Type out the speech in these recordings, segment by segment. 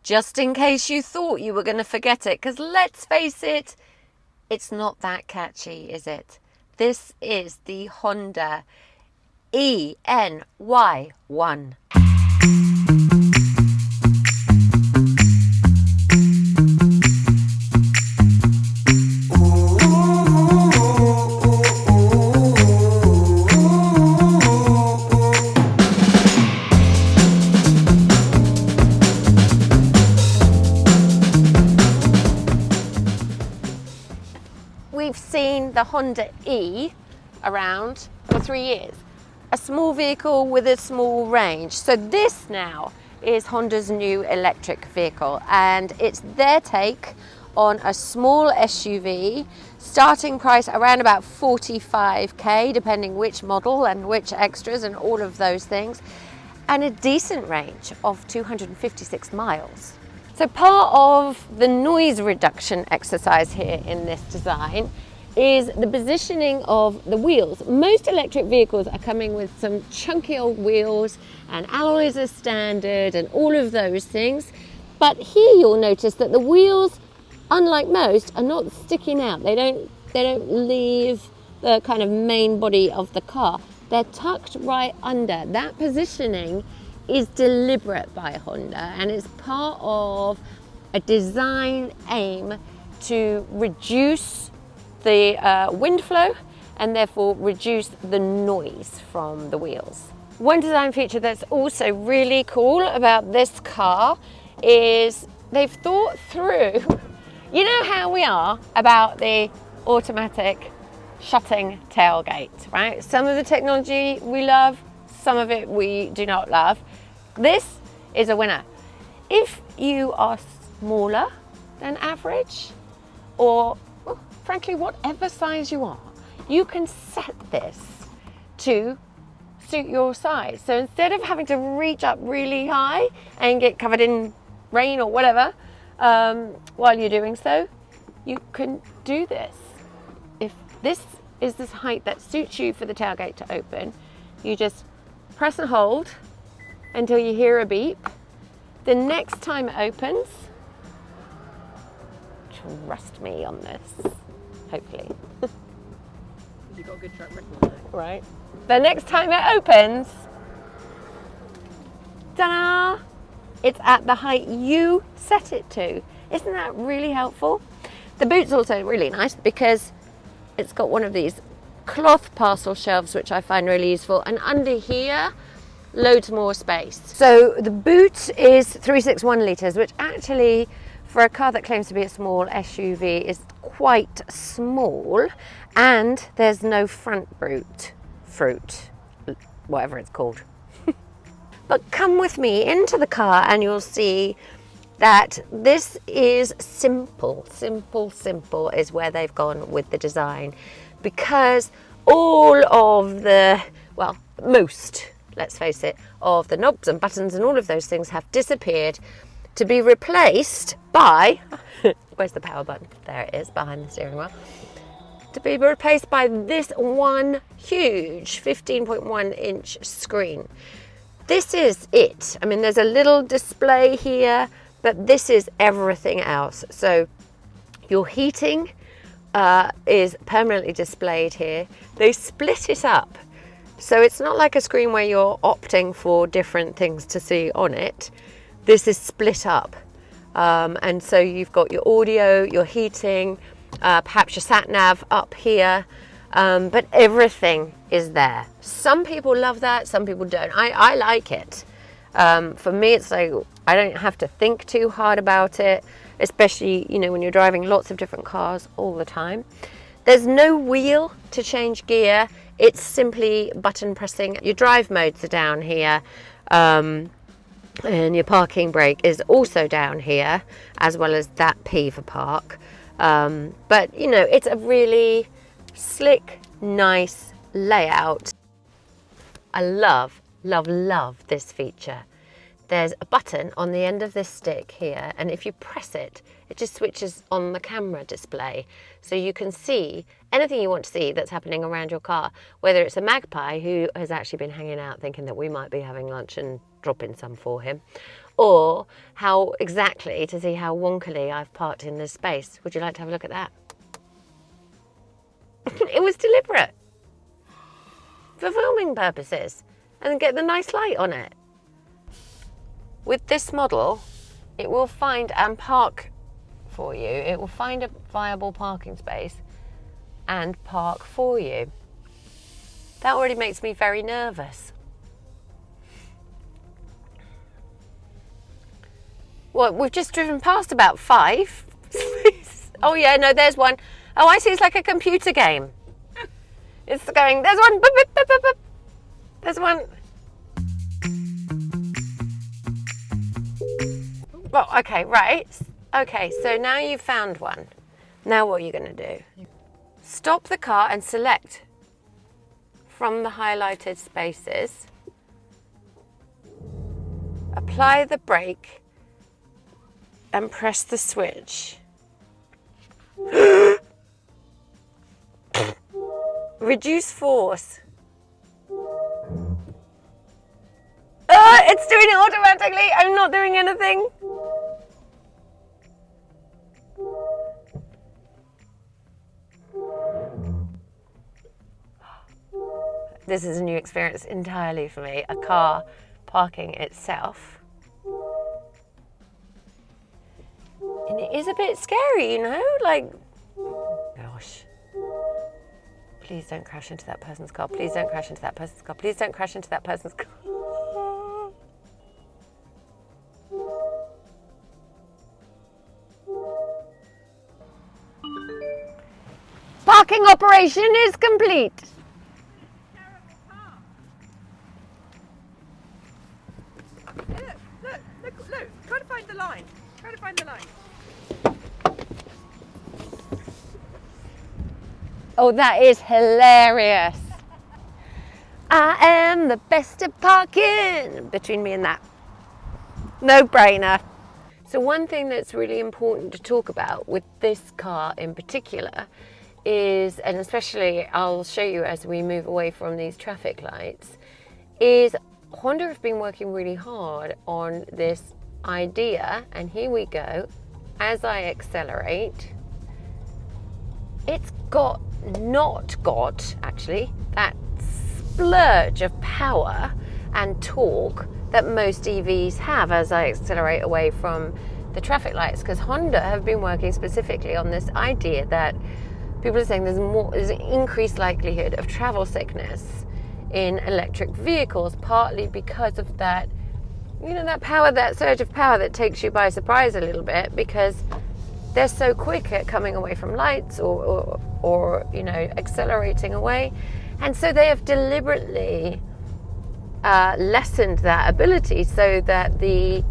just in case you thought you were going to forget it, because let's face it, it's not that catchy, is it? This is the Honda ENY1. We've seen the Honda E around for 3 years. A small vehicle with a small range. So this now is Honda's new electric vehicle, and it's their take on a small SUV, starting price around about 45k, depending which model and which extras and all of those things, and a decent range of 256 miles. So part of the noise reduction exercise here in this design is the positioning of the wheels. Most electric vehicles are coming with some chunky old wheels and alloys as standard and all of those things. But here you'll notice that the wheels, unlike most, are not sticking out. They don't leave the kind of main body of the car. They're tucked right under. That positioning is deliberate by Honda, and it's part of a design aim to reduce the wind flow and therefore reduce the noise from the wheels. One design feature that's also really cool about this car is they've thought through, you know how we are about the automatic shutting tailgate, right? Some of the technology we love, some of it we do not love. This is a winner. If you are smaller than average, or well, frankly whatever size you are, you can set this to suit your size. So instead of having to reach up really high and get covered in rain or whatever while you're doing so, you can do this. If this is the height that suits you for the tailgate to open, you just press and hold until you hear a beep. The next time it opens, trust me on this, hopefully. You've got a good track record. Right. The next time it opens, ta-da! It's at the height you set it to. Isn't that really helpful? The boot's also really nice because it's got one of these cloth parcel shelves, which I find really useful, and under here loads more space. So the boot is 361 litres, which actually for a car that claims to be a small SUV is quite small, and there's no front fruit, whatever it's called. But come with me into the car and you'll see that this is simple is where they've gone with the design, because all of the, well, most, let's face it, of the knobs and buttons and all of those things have disappeared to be replaced by, where's the power button? There it is, behind the steering wheel. To be replaced by this one huge 15.1 inch screen. This is it. I mean, there's a little display here, but this is everything else. So your heating is permanently displayed here. They split it up. So it's not like a screen where you're opting for different things to see on it. This is split up. And so you've got your audio, your heating, perhaps your sat nav up here, but everything is there. Some people love that, some people don't. I like it. For me, it's like I don't have to think too hard about it, especially, you know, when you're driving lots of different cars all the time. There's no wheel to change gear. It's simply button pressing. Your drive modes are down here, and your parking brake is also down here, as well as that P for park. But, you know, it's a really slick, nice layout. I love this feature. There's a button on the end of this stick here, and if you press it, it just switches on the camera display. So you can see anything you want to see that's happening around your car, whether it's a magpie who has actually been hanging out thinking that we might be having lunch and dropping some for him, or how exactly to see how wonkily I've parked in this space. Would you like to have a look at that? It was deliberate for filming purposes and get the nice light on it. With this model, it will find and park for you. It will find a viable parking space and park for you. That already makes me very nervous. Well, we've just driven past about 5. Oh yeah, no, there's one. Oh, I see, it's like a computer game. It's going, there's one, boop, boop, boop, boop, boop. There's one. Well, okay, right. Okay, so now you've found one. Now what are you going to do? Stop the car and select from the highlighted spaces. Apply the brake and press the switch. Reduce force. It's doing it automatically. I'm not doing anything. This is a new experience entirely for me. A car parking itself. And it is a bit scary, you know? Like, gosh. Please don't crash into that person's car. Please don't crash into that person's car. Please don't crash into that person's car. Parking operation is complete. Look, try to find the line. Try to find the line. Oh, that is hilarious. I am the best at parking. Between me and that. No brainer. So one thing that's really important to talk about with this car in particular is, and especially I'll show you as we move away from these traffic lights, is Honda have been working really hard on this idea, and here we go. As I accelerate, it's not got actually that splurge of power and torque that most EVs have as I accelerate away from the traffic lights, because Honda have been working specifically on this idea that people are saying there's an increased likelihood of travel sickness in electric vehicles, partly because of that, you know, that power, that surge of power that takes you by surprise a little bit, because they're so quick at coming away from lights or you know, accelerating away. And so they have deliberately lessened that ability so that the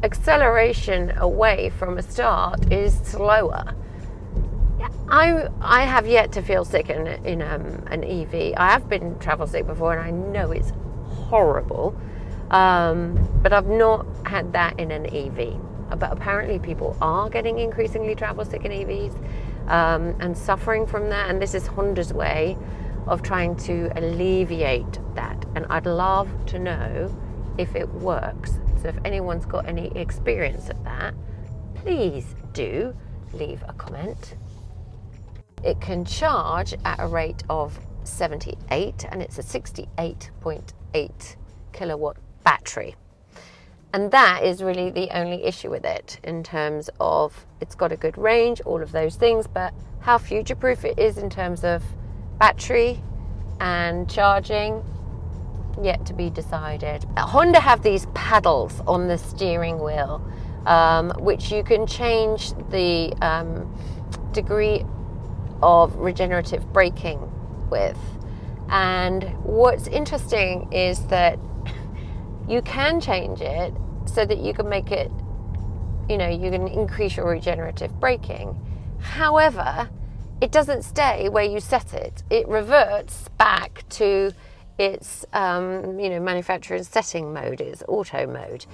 acceleration away from a start is slower. I have yet to feel sick in an EV. I have been travel sick before, and I know it's horrible, but I've not had that in an EV. But apparently people are getting increasingly travel sick in EVs and suffering from that, and this is Honda's way of trying to alleviate that, and I'd love to know if it works. So if anyone's got any experience of that, please do leave a comment. It can charge at a rate of 78, and it's a 68.8 kilowatt battery. And that is really the only issue with it, in terms of it's got a good range, all of those things, but how future-proof it is in terms of battery and charging, yet to be decided. Honda have these paddles on the steering wheel, which you can change the degree of regenerative braking with. And what's interesting is that you can change it so that you can make it, you know, you can increase your regenerative braking. However, it doesn't stay where you set it. It reverts back to its, you know, manufacturer's setting mode, its auto mode.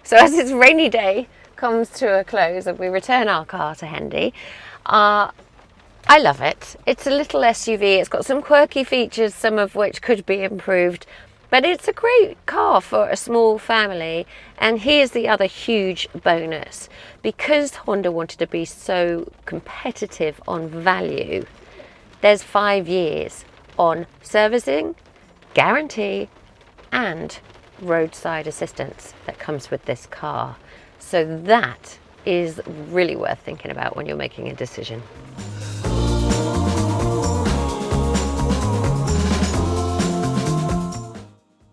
So as this rainy day comes to a close and we return our car to Hendy, I love it. It's a little SUV. It's got some quirky features, some of which could be improved. But it's a great car for a small family. And here's the other huge bonus. Because Honda wanted to be so competitive on value, there's 5 years on servicing, guarantee, and roadside assistance that comes with this car. So that is really worth thinking about when you're making a decision.